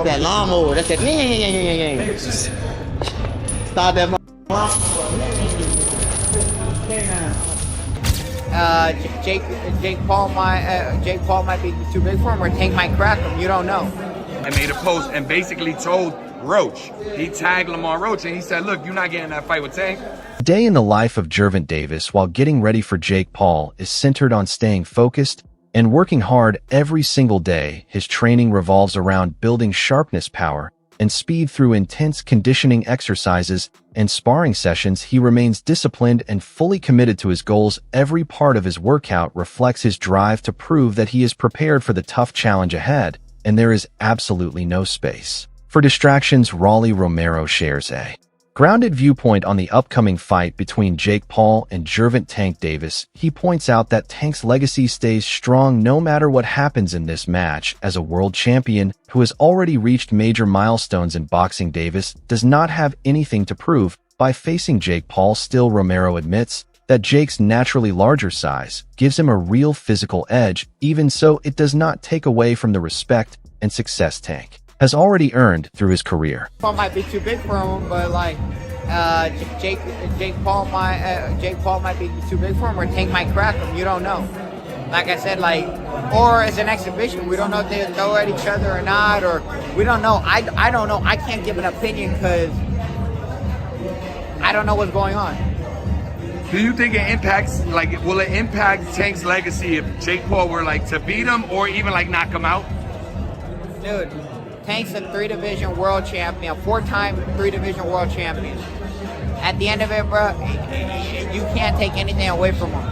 That lawnmower. That's it. Start that. Jake Paul might be too big for him, or Tank might crack him. You don't know. I made a post and basically told Roach. He tagged Lamar Roach and he said, "Look, you're not getting that fight with Tank." The day in the life of Gervonta Davis while getting ready for Jake Paul is centered on staying focused and working hard every single day. His training revolves around building sharpness, power, and speed through intense conditioning exercises and sparring sessions. He remains disciplined and fully committed to his goals. Every part of his workout reflects his drive to prove that he is prepared for the tough challenge ahead, and there is absolutely no space for distractions. Rolly Romero shares a grounded viewpoint on the upcoming fight between Jake Paul and Gervonta Tank Davis. He points out that Tank's legacy stays strong no matter what happens in this match. As a world champion who has already reached major milestones in boxing, Davis does not have anything to prove by facing Jake Paul. Still, Romero admits that Jake's naturally larger size gives him a real physical edge. Even so, it does not take away from the respect and success Tank has already earned through his career. Paul might be too big for him, but like Jake Paul might be too big for him, or Tank might crack him. You don't know. Like I said, like, or as an exhibition, we don't know if they throw at each other or not, or we don't know. I don't know. I can't give an opinion because I don't know what's going on. Do you think it impacts, like, will it impact Tank's legacy if Jake Paul were like to beat him or even like knock him out? Dude, Tank's a 3-division world champion, a 4-time 3-division world champion. At the end of it, bro, you can't take anything away from him.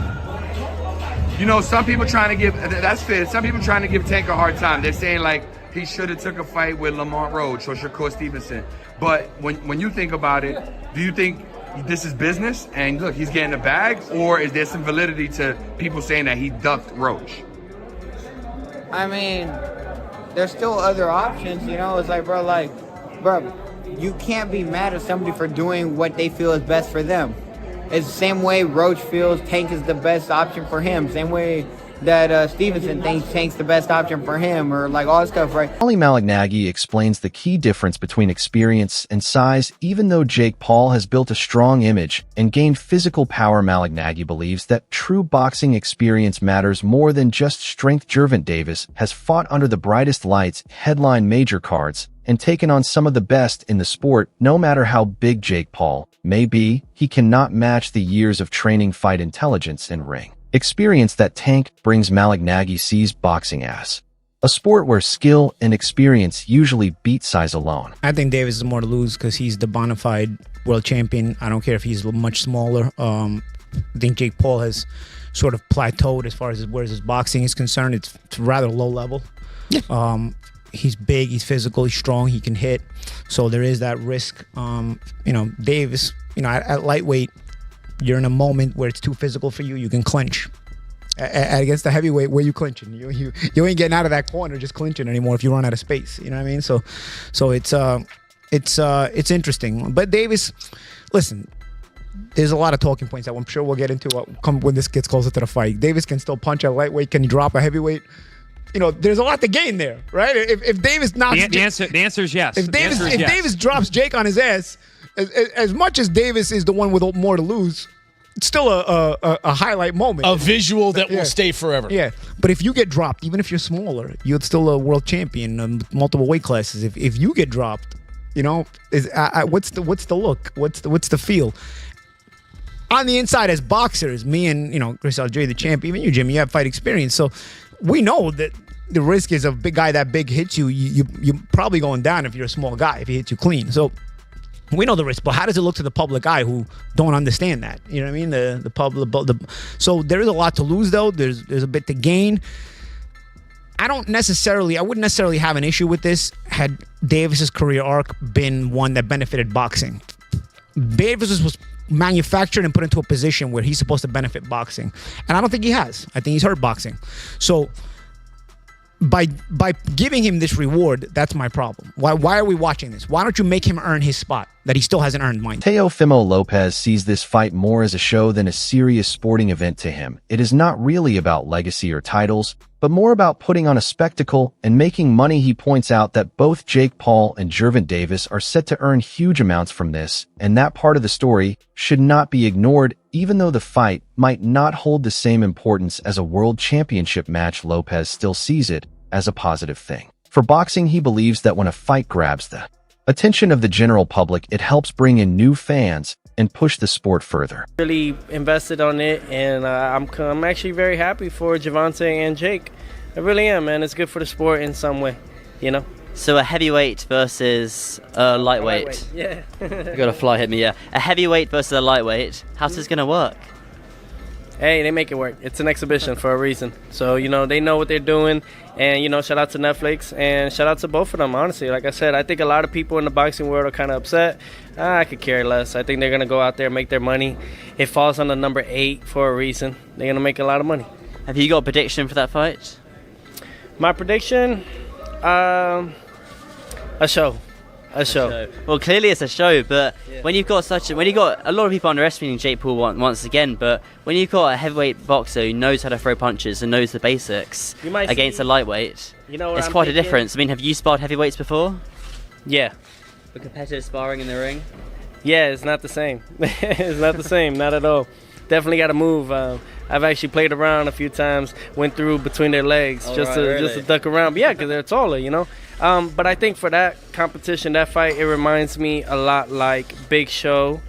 You know, some people trying to give, that's fair, some people trying to give Tank a hard time. They're saying like he should have took a fight with Lamar Roach or Shakur Stevenson. But when you think about it, do you think this is business and look, he's getting a bag, or is there some validity to people saying that he ducked Roach? I mean, there's still other options, you know. It's like, bro, you can't be mad at somebody for doing what they feel is best for them. It's the same way Roach feels Tank is the best option for him. Same way that Stevenson thinks Tank's the best option for him, or like all that stuff, right? Ali Malignaggi explains the key difference between experience and size. Even though Jake Paul has built a strong image and gained physical power, Malignaggi believes that true boxing experience matters more than just strength. Gervonta Davis has fought under the brightest lights, headlined major cards, and taken on some of the best in the sport. No matter how big Jake Paul may be, he cannot match the years of training, fight intelligence, and ring experience that Tank brings. Malignaggi sees boxing as a sport where skill and experience usually beat size alone. I think Davis is more to lose because he's the bona fide world champion. I don't care if he's much smaller. I think Jake Paul has sort of plateaued as far as where his boxing is concerned. It's rather low level. Yeah. He's big, he's physical, he's strong, he can hit. So there is that risk. Davis, at lightweight, you're in a moment where it's too physical for you. You can clinch. Against the heavyweight, where you clinching? You ain't getting out of that corner just clinching anymore if you run out of space. You know what I mean? So it's interesting. But Davis, listen, there's a lot of talking points that I'm sure we'll get into when this gets closer to the fight. Davis can still punch at lightweight. Can he drop a heavyweight? There's a lot to gain there, right? If Davis knocks the answer is yes. If Davis drops Jake on his ass, as much as Davis is the one with more to lose, it's still a highlight moment. A visual that will stay forever. Yeah. But if you get dropped, even if you're smaller, you're still a world champion in multiple weight classes. If you get dropped, what's the look? What's the feel? On the inside, as boxers, me and Chris Algieri, the champ, even you, Jimmy, you have fight experience, so we know that the risk is a big guy that big hits you. You're probably going down if you're a small guy, if he hits you clean. So we know the risk, but how does it look to the public eye who don't understand that? You know what I mean? The public. So there is a lot to lose, though. There's a bit to gain. I wouldn't necessarily have an issue with this had Davis's career arc been one that benefited boxing. Davis was manufactured and put into a position where he's supposed to benefit boxing, and I don't think he has. I think he's hurt boxing. So by giving him this reward, that's my problem. Why are we watching this? Why don't you make him earn his spot? that he still hasn't earned mine. Teofimo Lopez sees this fight more as a show than a serious sporting event to him. It is not really about legacy or titles, but more about putting on a spectacle and making money. He points out that both Jake Paul and Gervonta Davis are set to earn huge amounts from this, and that part of the story should not be ignored. Even though the fight might not hold the same importance as a world championship match, Lopez still sees it as a positive thing. For boxing, he believes that when a fight grabs the attention of the general public, it helps bring in new fans and push the sport further. Really invested on it, and I'm actually very happy for Gervonta and Jake. I really am, man. It's good for the sport in some way, you know. So a heavyweight versus a lightweight. Yeah. You got a fly hit me, yeah. A heavyweight versus a lightweight. How's this gonna work? Hey, they make it work. It's an exhibition for a reason. So, you know, they know what they're doing. And, you know, shout out to Netflix and shout out to both of them, honestly. Like I said, I think a lot of people in the boxing world are kind of upset. I could care less. I think they're going to go out there and make their money. It falls on the number 8 for a reason. They're going to make a lot of money. Have you got a prediction for that fight? My prediction? A show. A show. Well, clearly it's a show, but when you've got a lot of people underestimating Jake Paul once again, but when you've got a heavyweight boxer who knows how to throw punches and knows the basics against a lightweight, it's quite a difference. I mean, have you sparred heavyweights before? Yeah. For competitive sparring in the ring? Yeah, it's not the same. It's not the same, not at all. Definitely got to move. I've actually played around a few times, went through between their legs just to duck around. But yeah, because they're taller, you know. But I think for that competition, that fight, it reminds me a lot like The Big Show,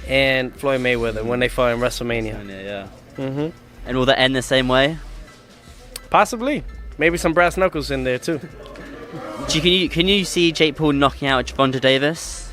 and Floyd Mayweather when they fought in WrestleMania. Yeah. Mm-hmm. And will that end the same way? Possibly. Maybe some brass knuckles in there too. Can you see Jake Paul knocking out Gervonta Davis?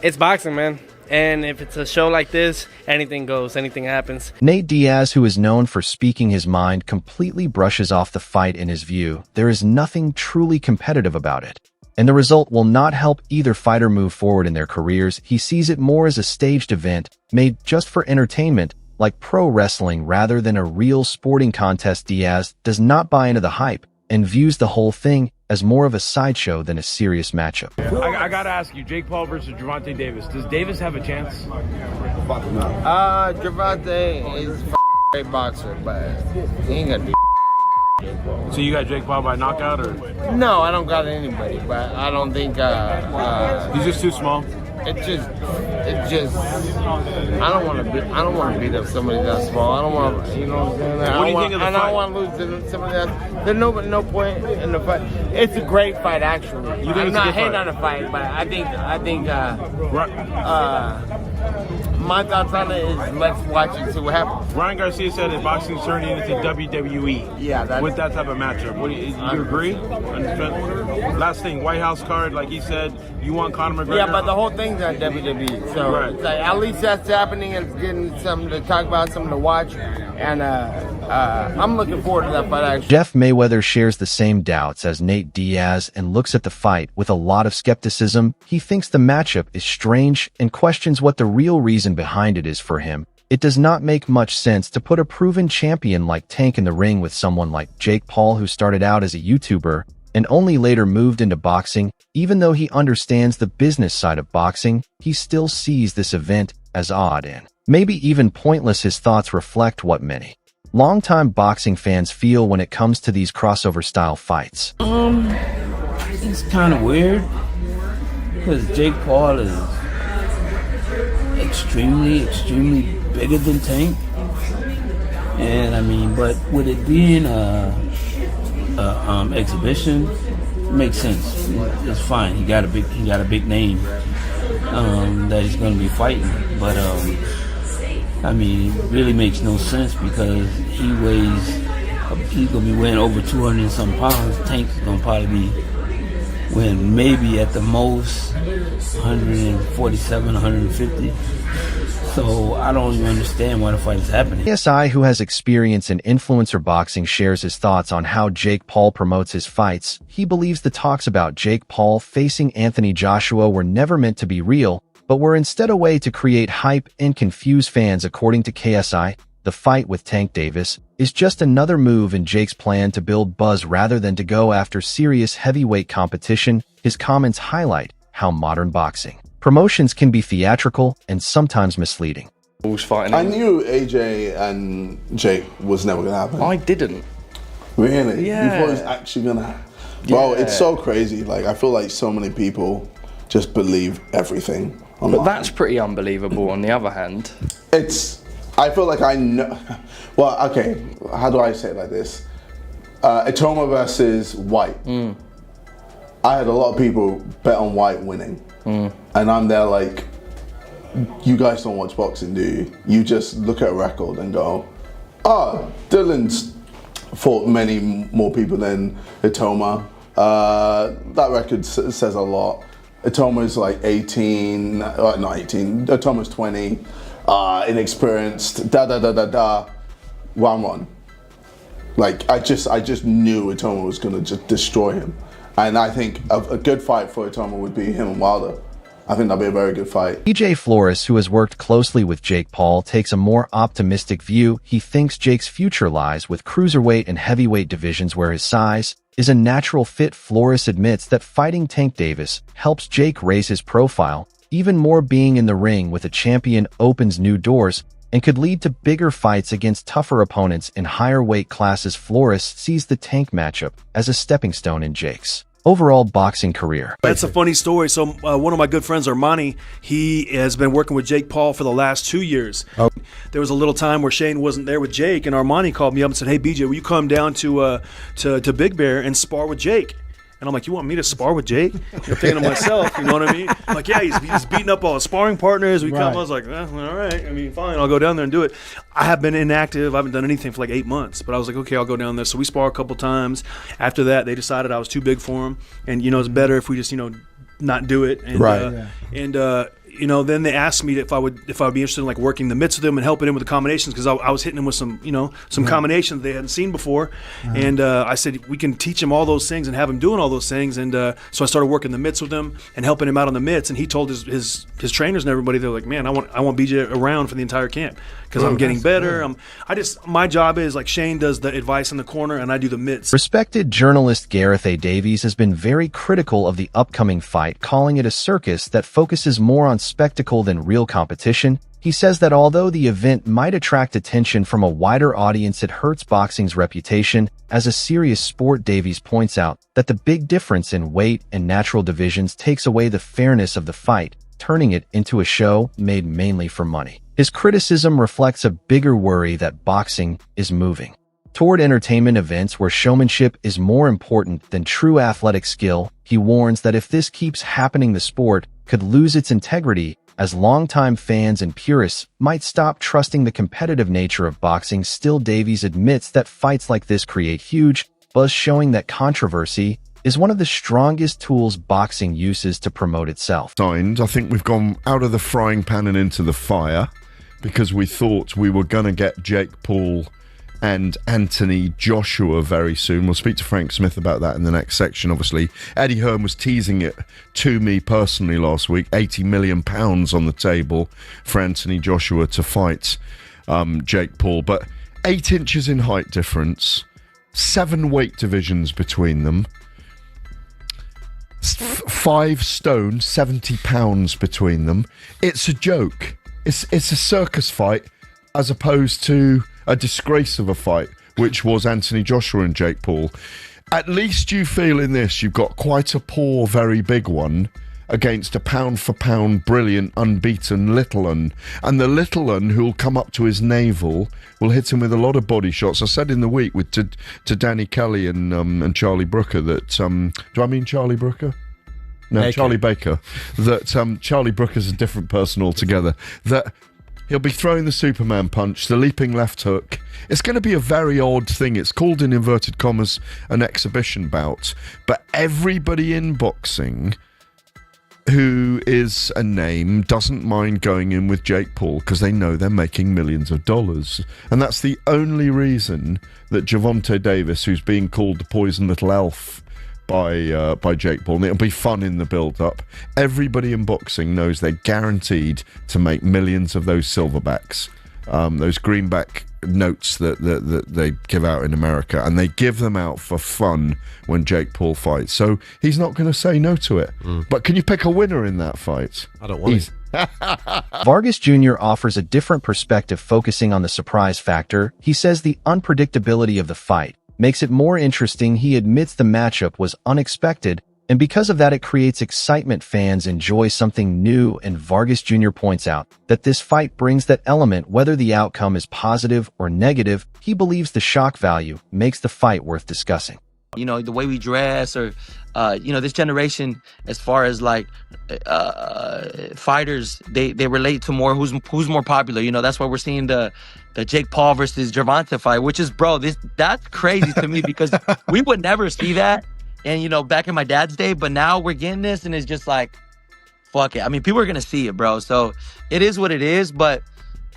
It's boxing, man. And if it's a show like this, anything goes, anything happens. Nate Diaz, who is known for speaking his mind, completely brushes off the fight. In his view, there is nothing truly competitive about it, and the result will not help either fighter move forward in their careers. He sees it more as a staged event made just for entertainment, like pro wrestling rather than a real sporting contest. Diaz does not buy into the hype and views the whole thing as more of a sideshow than a serious matchup. I gotta ask you, Jake Paul versus Gervonta Davis. Does Davis have a chance? Gervonta is a great boxer, but he ain't gonna do. So you got Jake Paul by knockout, or? No, I don't got anybody, but I don't think He's just too small. it just I don't want to beat up somebody that small. I don't want to, you know what I'm saying? What do you think of the fight? I don't want to lose to somebody that. There's no point in the fight. It's a great fight, actually. You think I'm it's a not good hating fight? on the fight, but I think my thoughts on it is let's watch it, see what happens. Ryan Garcia said that boxing is turning into WWE. Yeah, with that type of matchup. What do you agree? Last thing, White House card, like he said, you want Conor McGregor? Yeah, but the whole thing's on WWE, so Right. it's like, at least that's happening and it's getting something to talk about, something to watch, and I'm looking forward to that fight, actually. Jeff Mayweather shares the same doubts as Nate Diaz and looks at the fight with a lot of skepticism. He thinks the matchup is strange and questions what the real reason behind it is. For him, it does not make much sense to put a proven champion like Tank in the ring with someone like Jake Paul, who started out as a YouTuber and only later moved into boxing. Even though he understands the business side of boxing, he still sees this event as odd and maybe even pointless. His thoughts reflect what many longtime boxing fans feel when it comes to these crossover style fights. It's kind of weird because Jake Paul is extremely bigger than Tank, and I mean, but with it being a exhibition, it makes sense. It's fine. He got a big name that he's going to be fighting, but I mean, it really makes no sense because he's going to be weighing over 200 and some pounds. Tank's going to probably be weighing maybe at the most 147, 150. So I don't even understand why the fight is happening. KSI, who has experience in influencer boxing, shares his thoughts on how Jake Paul promotes his fights. He believes the talks about Jake Paul facing Anthony Joshua were never meant to be real, but were instead a way to create hype and confuse fans. According to KSI, the fight with Tank Davis is just another move in Jake's plan to build buzz rather than to go after serious heavyweight competition. His comments highlight how modern boxing. Promotions can be theatrical and sometimes misleading. I knew AJ and Jake was never going to happen. I didn't. Really? Yeah. You thought it was actually going to happen? Bro, it's so crazy. Like, I feel like so many people just believe everything online. But that's pretty unbelievable on the other hand. I feel like I know. Well, okay, how do I say it like this? Itoma versus White. I had a lot of people bet on White winning. And I'm there like, you guys don't watch boxing, do you? You just look at a record and go, oh, Dylan's fought many more people than Itoma. That record says a lot. Itoma's like 18, not 18, Itoma's 20, inexperienced, one. Like, I just knew Itoma was gonna just destroy him. And I think a good fight for Itoma would be him and Wilder. I think that'd be a very good fight. EJ Flores, who has worked closely with Jake Paul, takes a more optimistic view. He thinks Jake's future lies with cruiserweight and heavyweight divisions where his size is a natural fit. Flores admits that fighting Tank Davis helps Jake raise his profile. Even more, being in the ring with a champion opens new doors and could lead to bigger fights against tougher opponents in higher weight classes. Flores sees the Tank matchup as a stepping stone in Jake's overall boxing career. That's a funny story. So one of my good friends, Armani, he has been working with Jake Paul for the last 2 years. There was a little time where Shane wasn't there with Jake, and Armani called me up and said, hey, BJ, will you come down to Big Bear and spar with Jake? And I'm like, you want me to spar with Jake? I'm thinking to myself, you know what I mean? I'm like, yeah, he's beating up all his sparring partners. We come, I was like, all right. I mean, fine, I'll go down there and do it. I have been inactive. I haven't done anything for like 8 months. But I was like, okay, I'll go down there. So we spar a couple times. After that, they decided I was too big for him. And, it's better if we just, not do it. And, then they asked me if I would be interested in like working the mitts with them and helping him with the combinations, because I was hitting him with some combinations they hadn't seen before. And I said, we can teach him all those things and have him doing all those things. And so I started working the mitts with him and helping him out on the mitts. And he told his trainers and everybody, they're like, man, I want BJ around for the entire camp because I'm getting better. My job is like Shane does the advice in the corner and I do the mitts. Respected journalist Gareth A. Davies has been very critical of the upcoming fight, calling it a circus that focuses more on spectacle than real competition. He says that although the event might attract attention from a wider audience, it hurts boxing's reputation as a serious sport. Davies points out that the big difference in weight and natural divisions takes away the fairness of the fight, turning it into a show made mainly for money. His criticism reflects a bigger worry that boxing is moving toward entertainment events where showmanship is more important than true athletic skill. He warns that if this keeps happening, the sport could lose its integrity, as longtime fans and purists might stop trusting the competitive nature of boxing. Still, Davies admits that fights like this create huge buzz, showing that controversy is one of the strongest tools boxing uses to promote itself. I think we've gone out of the frying pan and into the fire because we thought we were going to get Jake Paul and Anthony Joshua very soon. We'll speak to Frank Smith about that in the next section, obviously. Eddie Hearn was teasing it to me personally last week. £80 million on the table for Anthony Joshua to fight Jake Paul. But 8 inches in height difference, 7 weight divisions between them, 5 stone, 70 pounds between them. It's a joke. It's a circus fight as opposed to a disgrace of a fight, which was Anthony Joshua and Jake Paul. At least you feel in this you've got quite a poor, very big one against a pound-for-pound, brilliant, unbeaten little un. And the little un who'll come up to his navel will hit him with a lot of body shots. I said in the week to Danny Kelly and Charlie Brooker that... do I mean Charlie Brooker? No, Baker. Charlie Baker. That Charlie Brooker's a different person altogether. That... he'll be throwing the Superman punch, the leaping left hook. It's going to be a very odd thing. It's called, in inverted commas, an exhibition bout. But everybody in boxing who is a name doesn't mind going in with Jake Paul because they know they're making millions of dollars. And that's the only reason that Gervonta Davis, who's being called the poison little elf by Jake Paul, and it'll be fun in the build-up. Everybody in boxing knows they're guaranteed to make millions of those silverbacks, those greenback notes that they give out in America, and they give them out for fun when Jake Paul fights. So he's not going to say no to it. But can you pick a winner in that fight? I don't want to. Vargas Jr. offers a different perspective, focusing on the surprise factor. He says the unpredictability of the fight makes it more interesting. He admits the matchup was unexpected, and because of that, it creates excitement. Fans enjoy something new, and Vargas Jr. points out that this fight brings that element, whether the outcome is positive or negative. He believes the shock value makes the fight worth discussing. You know, the way we dress, or you know, this generation, as far as like fighters, they relate to more who's more popular. You know, that's why we're seeing the Jake Paul versus Gervonta fight, which is, bro, that's crazy to me because we would never see that. And, you know, back in my dad's day, but now we're getting this, and it's just like, fuck it. I mean, people are going to see it, bro. So it is what it is. But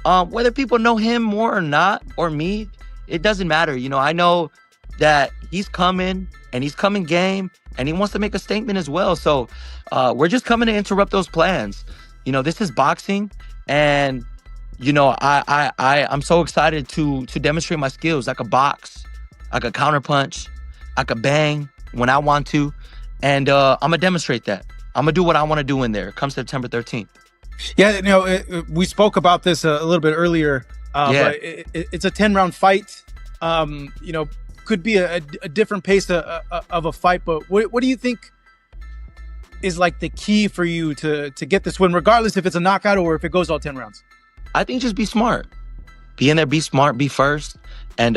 whether people know him more or not, or me, it doesn't matter. You know, I know that he's coming, and he's coming game, and he wants to make a statement as well. So we're just coming to interrupt those plans. You know, this is boxing, and, you know, I'm so excited to demonstrate my skills. I could box, I could counterpunch, I could bang when I want to, and I'm gonna demonstrate that. I'm gonna do what I want to do in there come September 13th. Yeah, you know, we spoke about this a little bit earlier, but it's a 10-round fight. You know, could be a different pace of a fight, but what do you think is like the key for you to get this win, regardless if it's a knockout or if it goes all 10 rounds? I think just be smart. Be in there, be smart, be first, and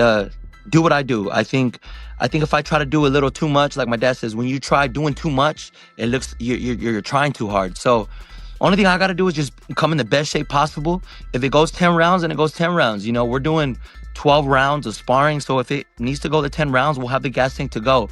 do what I do. I think if I try to do a little too much, like my dad says, when you try doing too much, it looks you're trying too hard. So only thing I got to do is just come in the best shape possible. If it goes 10 rounds, then it goes 10 rounds. You know, we're doing 12 rounds of sparring, so if it needs to go to 10 rounds, we'll have the gas tank to go.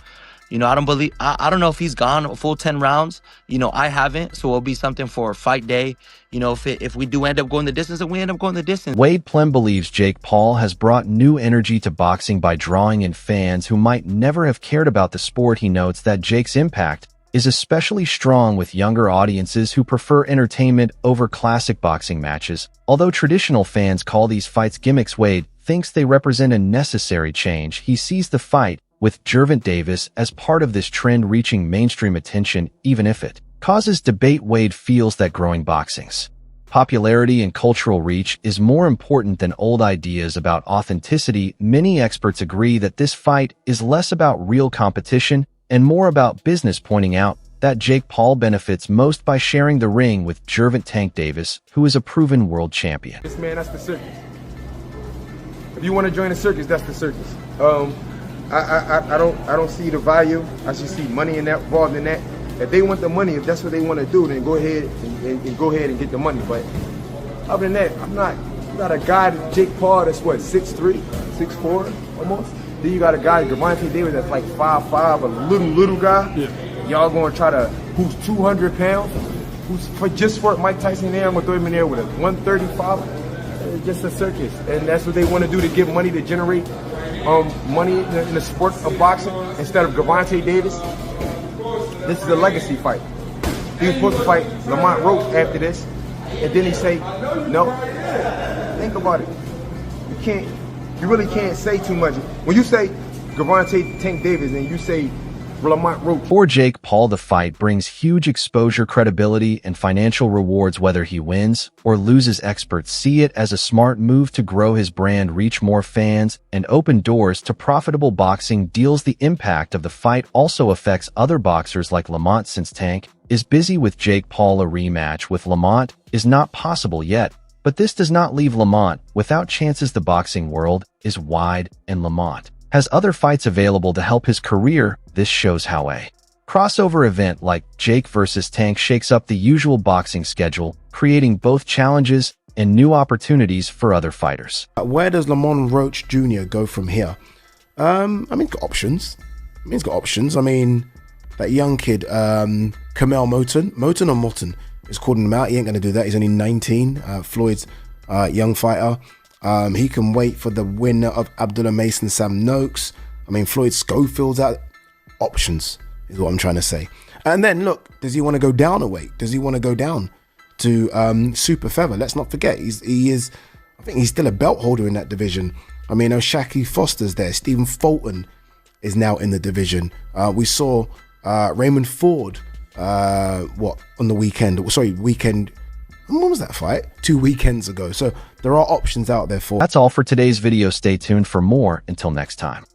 You know, I don't know if he's gone a full 10 rounds. You know, I haven't, so it'll be something for fight day. You know, if we do end up going the distance, then we end up going the distance. Wade Plem believes Jake Paul has brought new energy to boxing by drawing in fans who might never have cared about the sport. He notes that Jake's impact is especially strong with younger audiences who prefer entertainment over classic boxing matches. Although traditional fans call these fights gimmicks, Wade thinks they represent a necessary change. He sees the fight with Gervonta Davis as part of this trend reaching mainstream attention, even if it causes debate. Wade feels that growing boxing's popularity and cultural reach is more important than old ideas about authenticity. Many experts agree that this fight is less about real competition and more about business, pointing out that Jake Paul benefits most by sharing the ring with Gervonta Davis, who is a proven world champion. This man, that's the circus. If you want to join the circus, that's the circus. I don't see the value. I just see money involved in that. If they want the money, if that's what they want to do, then go ahead and go ahead and get the money. But other than that, I'm not. You got a guy, Jake Paul, that's what, 6'3", 6'4", almost. Then you got a guy, Gervonta Davis, that's like 5'5", a little guy. Yeah. Y'all gonna try to, who's 200 pounds, just for Mike Tyson there, I'm gonna throw him in there with a 135. It's just a circus, and that's what they want to do to get money, to generate money in the sport of boxing instead of Gervonta Davis. This is a legacy fight. He was supposed to fight Lamont Roach after this, and then he say, no. Think about it. You really can't say too much. When you say Gervonta Tank Davis and you say Lamont Roach. For Jake Paul, the fight brings huge exposure, credibility, and financial rewards. Whether he wins or loses, experts see it as a smart move to grow his brand, reach more fans, and open doors to profitable boxing deals. The impact of the fight also affects other boxers like Lamont, since Tank is busy with Jake Paul. A rematch with Lamont is not possible yet, but this does not leave Lamont without chances. The boxing world is wide, and Lamont has other fights available to help his career. This shows how a crossover event like Jake versus Tank shakes up the usual boxing schedule, creating both challenges and new opportunities for other fighters. Where does Lamont Roach Jr. go from here? I mean, he's got options. I mean, that young kid, Kamel Moton is calling him out. He ain't going to do that. He's only 19. Floyd's young fighter. He can wait for the winner of Abdullah Mason, Sam Noakes. I mean, Floyd Schofield's out. Options is what I'm trying to say. And then look, does he want to go down a weight? Does he want to go down to super feather? Let's not forget, he is think he's still a belt holder in that division. I mean, Shaki Foster's there. Stephen Fulton is now in the division. We saw Raymond Ford, on the weekend? Sorry, weekend. When was that fight? 2 weekends ago. So there are options out there for. That's all for today's video. Stay tuned for more. Until next time.